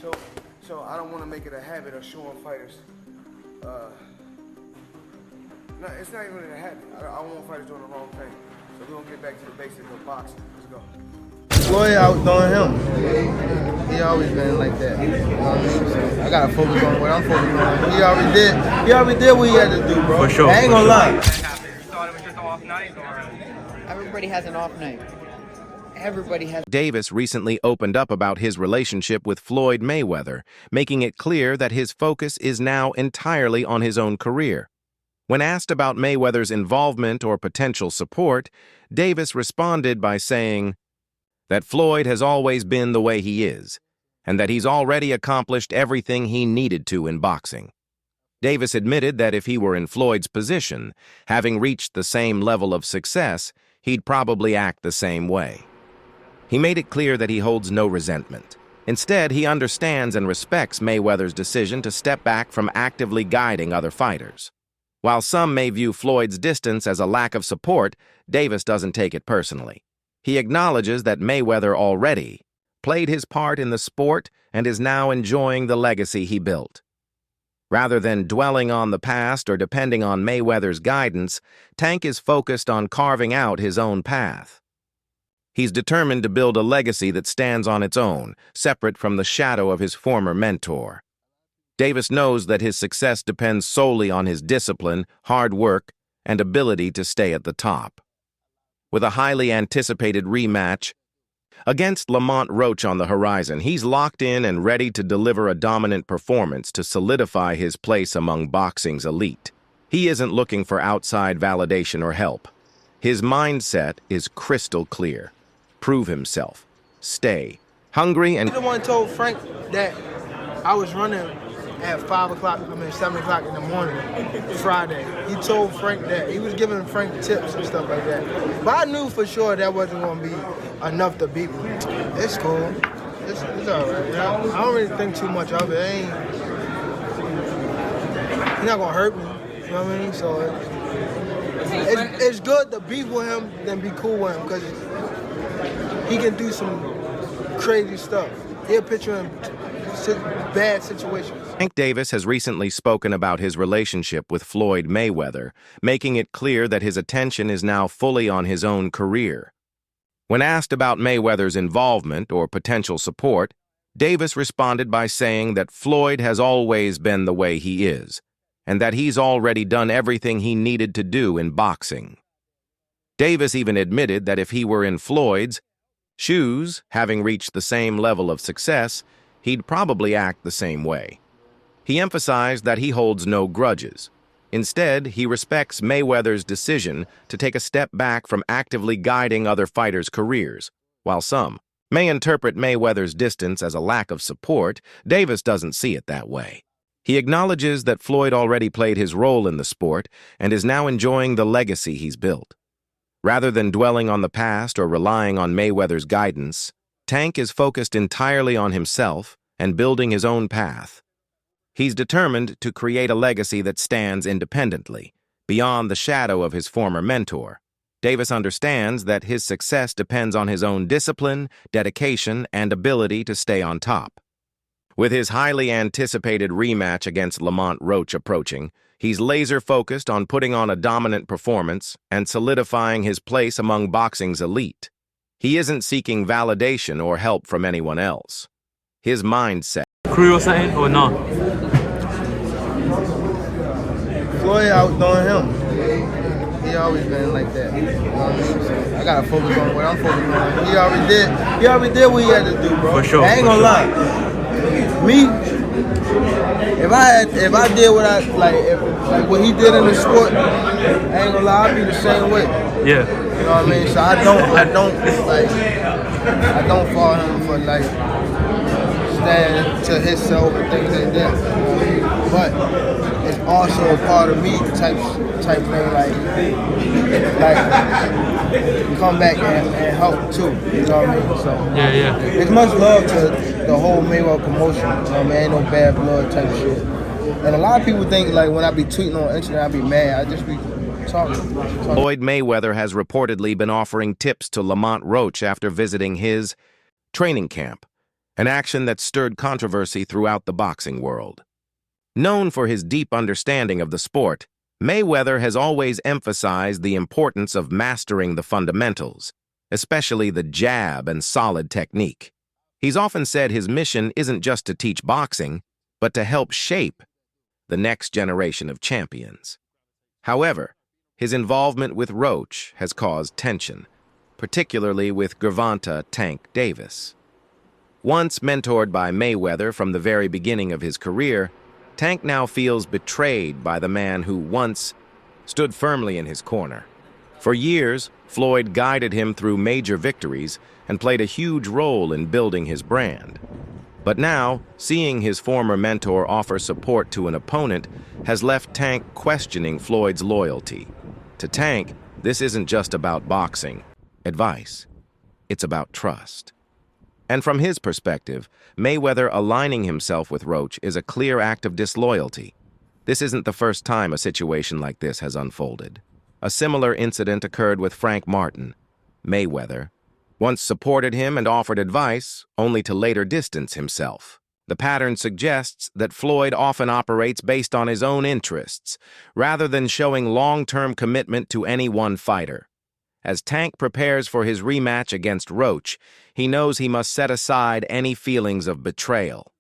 So, so I don't want to make it a habit of showing fighters. No, it's not even a habit. I want fighters doing the wrong thing. So we're gonna get back to the basics of boxing. Let's go. Floyd outdoing him. He always been like that. You know what I mean? So I gotta focus on what I'm focusing on. He already did what he had to do, bro. For sure. I ain't gonna lie. You thought it was just an off night, or? Everybody has an off night. Everybody has. Davis recently opened up about his relationship with Floyd Mayweather, making it clear that his focus is now entirely on his own career. When asked about Mayweather's involvement or potential support, Davis responded by saying that Floyd has always been the way he is, and that he's already accomplished everything he needed to in boxing. Davis admitted that if he were in Floyd's position, having reached the same level of success, he'd probably act the same way. He made it clear that he holds no resentment. Instead, he understands and respects Mayweather's decision to step back from actively guiding other fighters. While some may view Floyd's distance as a lack of support, Davis doesn't take it personally. He acknowledges that Mayweather already played his part in the sport and is now enjoying the legacy he built. Rather than dwelling on the past or depending on Mayweather's guidance, Tank is focused on carving out his own path. He's determined to build a legacy that stands on its own, separate from the shadow of his former mentor. Davis knows that his success depends solely on his discipline, hard work, and ability to stay at the top. With a highly anticipated rematch against LamontRoach on the horizon, he's locked in and ready to deliver a dominant performance to solidify his place among boxing's elite. He isn't looking for outside validation or help. His mindset is crystal clear. Prove himself. Stay hungry and... He the one told Frank that I was running at 7 o'clock in the morning, Friday. He told Frank that. He was giving Frank tips and stuff like that. But I knew for sure that wasn't going to be enough to beat me. It's cool. It's all right. I don't really think too much of it. He's not going to hurt me. You know what I mean? So it's good to be with him than be cool with him, because he can do some crazy stuff. He'll put you in bad situations. Tank Davis has recently spoken about his relationship with Floyd Mayweather, making it clear that his attention is now fully on his own career. When asked about Mayweather's involvement or potential support, Davis responded by saying that Floyd has always been the way he is, and that he's already done everything he needed to do in boxing. Davis even admitted that if he were in Floyd's shoes, having reached the same level of success, he'd probably act the same way. He emphasized that he holds no grudges. Instead, he respects Mayweather's decision to take a step back from actively guiding other fighters' careers. While some may interpret Mayweather's distance as a lack of support, Davis doesn't see it that way. He acknowledges that Floyd already played his role in the sport and is now enjoying the legacy he's built. Rather than dwelling on the past or relying on Mayweather's guidance, Tank is focused entirely on himself and building his own path. He's determined to create a legacy that stands independently, beyond the shadow of his former mentor. Davis understands that his success depends on his own discipline, dedication, and ability to stay on top. With his highly anticipated rematch against LamontRoach approaching, he's laser-focused on putting on a dominant performance and solidifying his place among boxing's elite. He isn't seeking validation or help from anyone else. His mindset... Crew or something, or no? Floyd outdoing him. He always been like that. You know what I mean? So I gotta focus on what I'm focusing on. He already did what he had to do, bro. For sure. I ain't gonna lie. Me, if I did what I like what he did in the sport, I ain't gonna lie, I'd be the same way. Yeah. You know what I mean? So I don't follow him for like stand to himself and things like that. You know what I mean? But it's also a part of me type thing, like come back and help too. You know what I mean? So Yeah. it's much love to the whole Mayweather promotion. You know what I mean? Ain't no bad blood type shit. And a lot of people think like when I be tweeting on Instagram, I be mad. I just be talking. Floyd Mayweather has reportedly been offering tips to LamontRoach after visiting his training camp, an action that stirred controversy throughout the boxing world. Known for his deep understanding of the sport, Mayweather has always emphasized the importance of mastering the fundamentals, especially the jab and solid technique. He's often said his mission isn't just to teach boxing, but to help shape the next generation of champions. However, his involvement with Roach has caused tension, particularly with GervontaDavis. Once mentored by Mayweather from the very beginning of his career, Tank now feels betrayed by the man who once stood firmly in his corner. For years, Floyd guided him through major victories and played a huge role in building his brand. But now, seeing his former mentor offer support to an opponent has left Tank questioning Floyd's loyalty. To Tank, this isn't just about boxing advice. It's about trust. And from his perspective, Mayweather aligning himself with Roach is a clear act of disloyalty. This isn't the first time a situation like this has unfolded. A similar incident occurred with Frank Martin. Mayweather once supported him and offered advice, only to later distance himself. The pattern suggests that Floyd often operates based on his own interests, rather than showing long-term commitment to any one fighter. As Tank prepares for his rematch against Roach, he knows he must set aside any feelings of betrayal.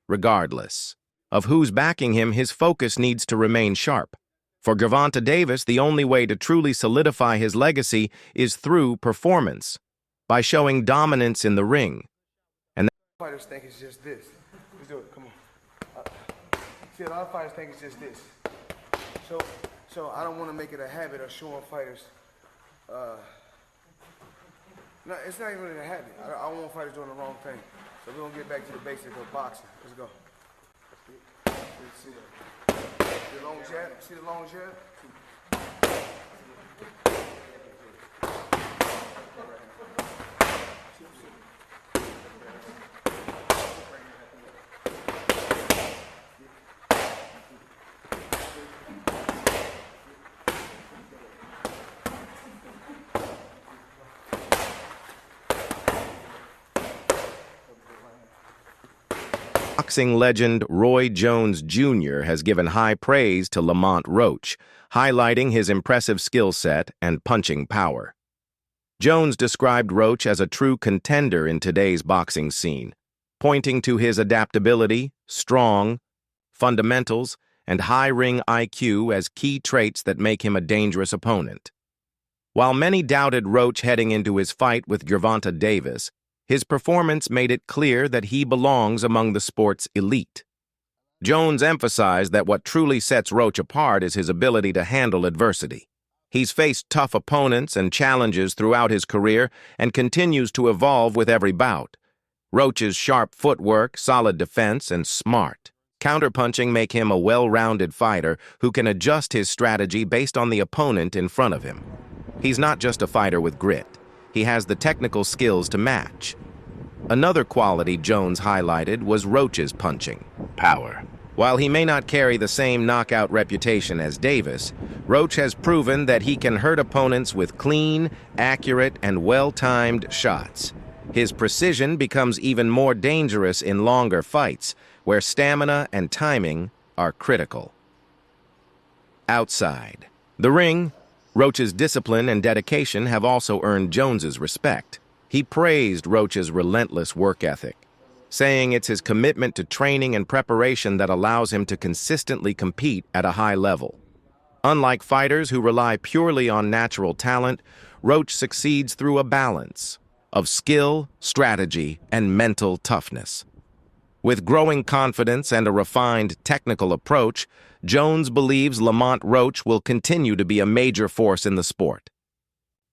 Regardless of who's backing him, his focus needs to remain sharp. For GervontaDavis, the only way to truly solidify his legacy is through performance, by showing dominance in the ring. And fighters think it's just this. Let's do it, come on. See, a lot of fighters think it's just this. So I don't want to make it a habit of showing fighters. No, it's not even a habit. I don't want fighters doing the wrong thing. So we're gonna get back to the basics of boxing. Let's go. See the long jab? See the long jab? boxing legend Roy Jones Jr. has given high praise to LamontRoach, highlighting his impressive skill set and punching power. Jones described Roach as a true contender in today's boxing scene, pointing to his adaptability, strong fundamentals, and high ring IQ as key traits that make him a dangerous opponent. While many doubted Roach heading into his fight with GervontaDavis, his performance made it clear that he belongs among the sport's elite. Jones emphasized that what truly sets Roach apart is his ability to handle adversity. He's faced tough opponents and challenges throughout his career and continues to evolve with every bout. Roach's sharp footwork, solid defense, and smart counterpunching make him a well-rounded fighter who can adjust his strategy based on the opponent in front of him. He's not just a fighter with grit. He has the technical skills to match. Another quality Jones highlighted was Roach's punching power. While he may not carry the same knockout reputation as Davis, Roach has proven that he can hurt opponents with clean, accurate, and well-timed shots. His precision becomes even more dangerous in longer fights, where stamina and timing are critical. Outside the ring, Roach's discipline and dedication have also earned Jones's respect. He praised Roach's relentless work ethic, saying it's his commitment to training and preparation that allows him to consistently compete at a high level. Unlike fighters who rely purely on natural talent, Roach succeeds through a balance of skill, strategy, and mental toughness. With growing confidence and a refined technical approach, Jones believes LamontRoach will continue to be a major force in the sport.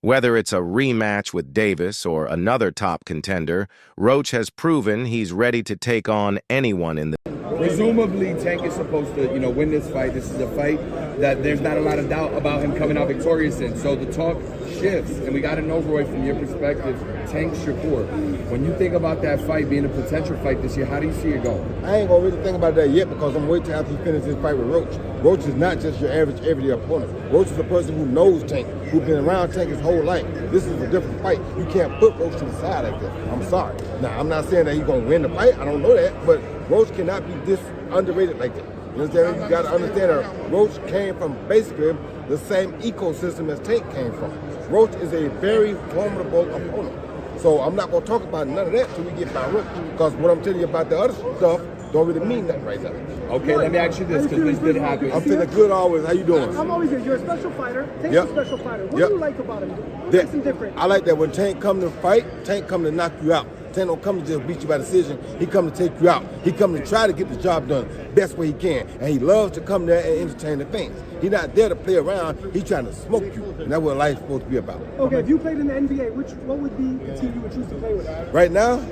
Whether it's a rematch with Davis or another top contender, Roach has proven he's ready to take on anyone in the... Presumably, Tank is supposed to, win this fight. This is a fight that there's not a lot of doubt about him coming out victorious in. So the talk shifts, and we got to know, Roy, from your perspective, Tank Shakur, when you think about that fight being a potential fight this year, how do you see it going? I ain't gonna really think about that yet because I'm waiting after he finishes his fight with Roach. Roach is not just your average everyday opponent. Roach is a person who knows Tank, who's been around Tank his whole life. This is a different fight. You can't put Roach to the side like that. I'm sorry. Now, I'm not saying that he's gonna win the fight. I don't know that, but Roach cannot be this underrated like that. You understand? You got to understand that Roach came from basically the same ecosystem as Tank came from. Roach is a very formidable opponent. So I'm not going to talk about none of that until we get by Roach, because what I'm telling you about the other stuff don't really mean nothing right now. Okay, let me ask you this, because this did happen. I'm feeling good always. How you doing? I'm always good. You're a special fighter. Tank's a special fighter. What do you like about him? What makes him different? I like that when Tank come to fight, Tank come to knock you out. Tank don't come to just beat you by decision. He come to take you out. He come to try to get the job done best way he can. And he loves to come there and entertain the fans. He's not there to play around. He's trying to smoke you. And that's what life's supposed to be about. Okay, if you played in the NBA, what would be the team you would choose to play with? Right now,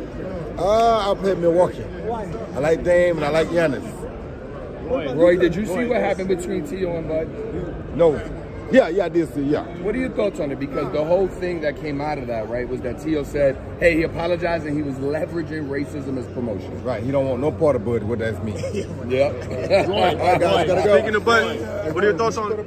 I'll play Milwaukee. Why? I like Dame and I like Giannis. Roy, did you see what happened between T.O. and Bud? No. Yeah, I did see, yeah. What are your thoughts on it? Because the whole thing that came out of that, right, was that T.O. said, hey, he apologized and he was leveraging racism as promotion. Right, he don't want no part of Bud, what that means. Yep. Speaking of Bud, what are your thoughts on it?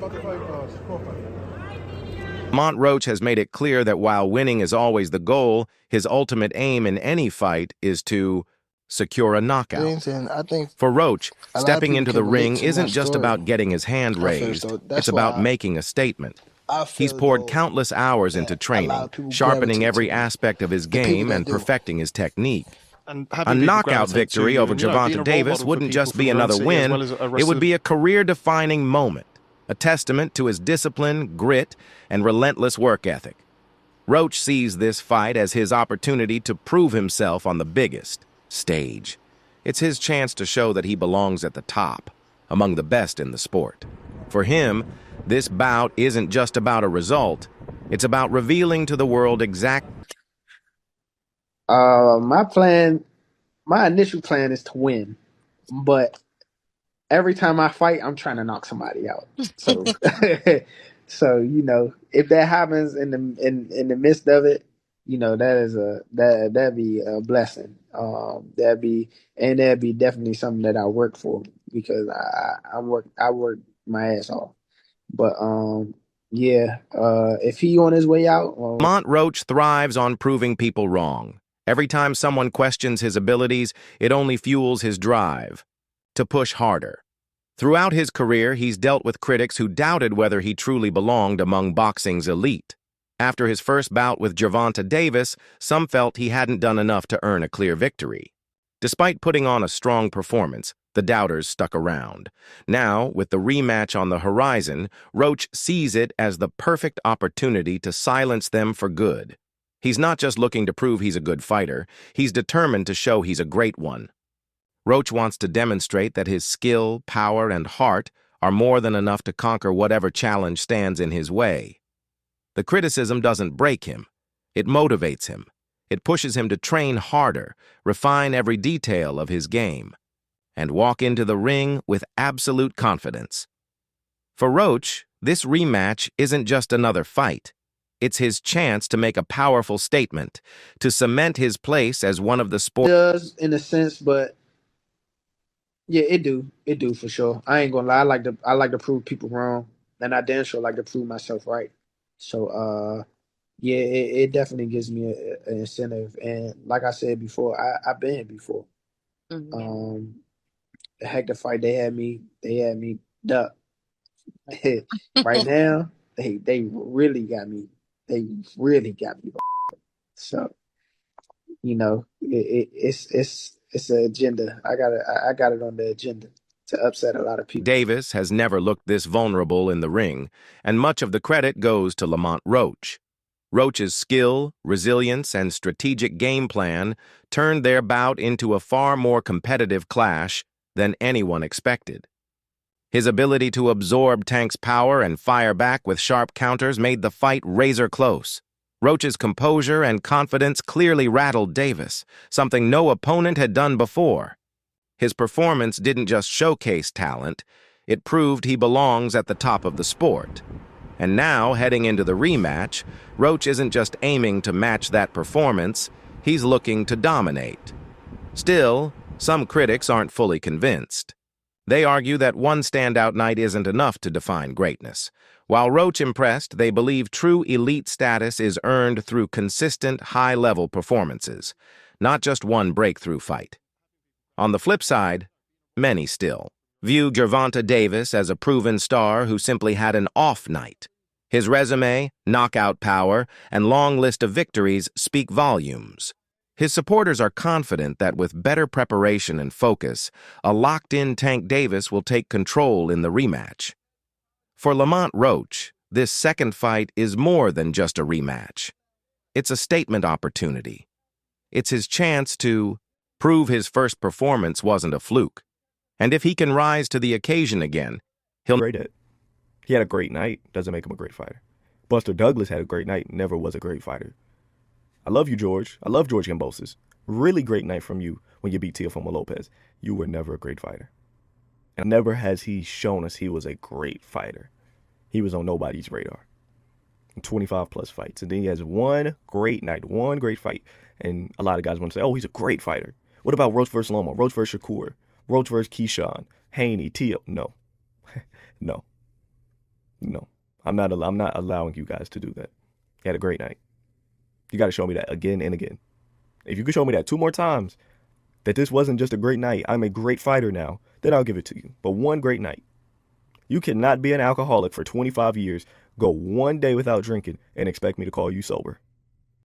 LamontRoach has made it clear that while winning is always the goal, his ultimate aim in any fight is to secure a knockout. And I think For Roach, a lot of stepping people into the can ring relate to isn't my just story. about getting his hand I feel raised, so. That's it's about why making a statement. I feel He's poured though countless hours into that a lot training, of people sharpening gravitate every to aspect of his the people game that and do. perfecting his technique. And A having people knockout gravitate victory to you over and, being a role GervontaDavis model for wouldn't people just from be around another the city as win, well as a it rest would of- be a career-defining moment, a testament to his discipline, grit, and relentless work ethic. Roach sees this fight as his opportunity to prove himself on the biggest stage. It's his chance to show that he belongs at the top, among the best in the sport. For him, this bout isn't just about a result, it's about revealing to the world My initial plan is to win, but every time I fight, I'm trying to knock somebody out. So, so if that happens in the midst of it, that'd be a blessing. That'd be definitely something that I work for, because I work my ass off. But if he on his way out, LamontRoach thrives on proving people wrong. Every time someone questions his abilities, it only fuels his drive to push harder. Throughout his career, he's dealt with critics who doubted whether he truly belonged among boxing's elite. After his first bout with GervontaDavis, some felt he hadn't done enough to earn a clear victory. Despite putting on a strong performance, the doubters stuck around. Now, with the rematch on the horizon, Roach sees it as the perfect opportunity to silence them for good. He's not just looking to prove he's a good fighter, he's determined to show he's a great one. Roach wants to demonstrate that his skill, power, and heart are more than enough to conquer whatever challenge stands in his way. The criticism doesn't break him. It motivates him. It pushes him to train harder, refine every detail of his game, and walk into the ring with absolute confidence. For Roach, this rematch isn't just another fight. It's his chance to make a powerful statement, to cement his place as one of the sport's does in a sense, but yeah, it do for sure. I ain't gonna lie. I like to prove people wrong, and I damn sure like to prove myself right. So yeah, it definitely gives me an incentive. And like I said before, I've been here before. The Hector fight, they had me duck. Right now, they really got me. They really got me. So it's an agenda. I got it on the agenda to upset a lot of people. Davis has never looked this vulnerable in the ring, and much of the credit goes to LamontRoach. Roach's skill, resilience, and strategic game plan turned their bout into a far more competitive clash than anyone expected. His ability to absorb Tank's power and fire back with sharp counters made the fight razor close. Roach's composure and confidence clearly rattled Davis, something no opponent had done before. His performance didn't just showcase talent, It proved he belongs at the top of the sport. And now, heading into the rematch, Roach isn't just aiming to match that performance, he's looking to dominate. Still, some critics aren't fully convinced. They argue that one standout night isn't enough to define greatness. While Roach impressed, they believe true elite status is earned through consistent, high-level performances, not just one breakthrough fight. On the flip side, many still view GervontaDavis as a proven star who simply had an off night. His resume, knockout power, and long list of victories speak volumes. His supporters are confident that with better preparation and focus, a locked-in Tank Davis will take control in the rematch. For LamontRoach, this second fight is more than just a rematch. It's a statement opportunity. It's his chance to prove his first performance wasn't a fluke. And if he can rise to the occasion again, he'll... He had a great night, doesn't make him a great fighter. Buster Douglas had a great night, never was a great fighter. I love you, George. I love George Kambosos. Really great night from you when you beat Teofimo Lopez. You were never a great fighter. And never has he shown us he was a great fighter. He was on nobody's radar. 25-plus fights. And then he has one great night, one great fight. And a lot of guys want to say, oh, he's a great fighter. What about Roach versus Lomo? Roach versus Shakur? Roach versus Keyshawn? Haney? Teo? No. No. No. I'm not allowing you guys to do that. He had a great night. You got to show me that again and again. If you could show me that 2 more times, that this wasn't just a great night, I'm a great fighter now, then I'll give it to you. But one great night. You cannot be an alcoholic for 25 years, go one day without drinking, and expect me to call you sober.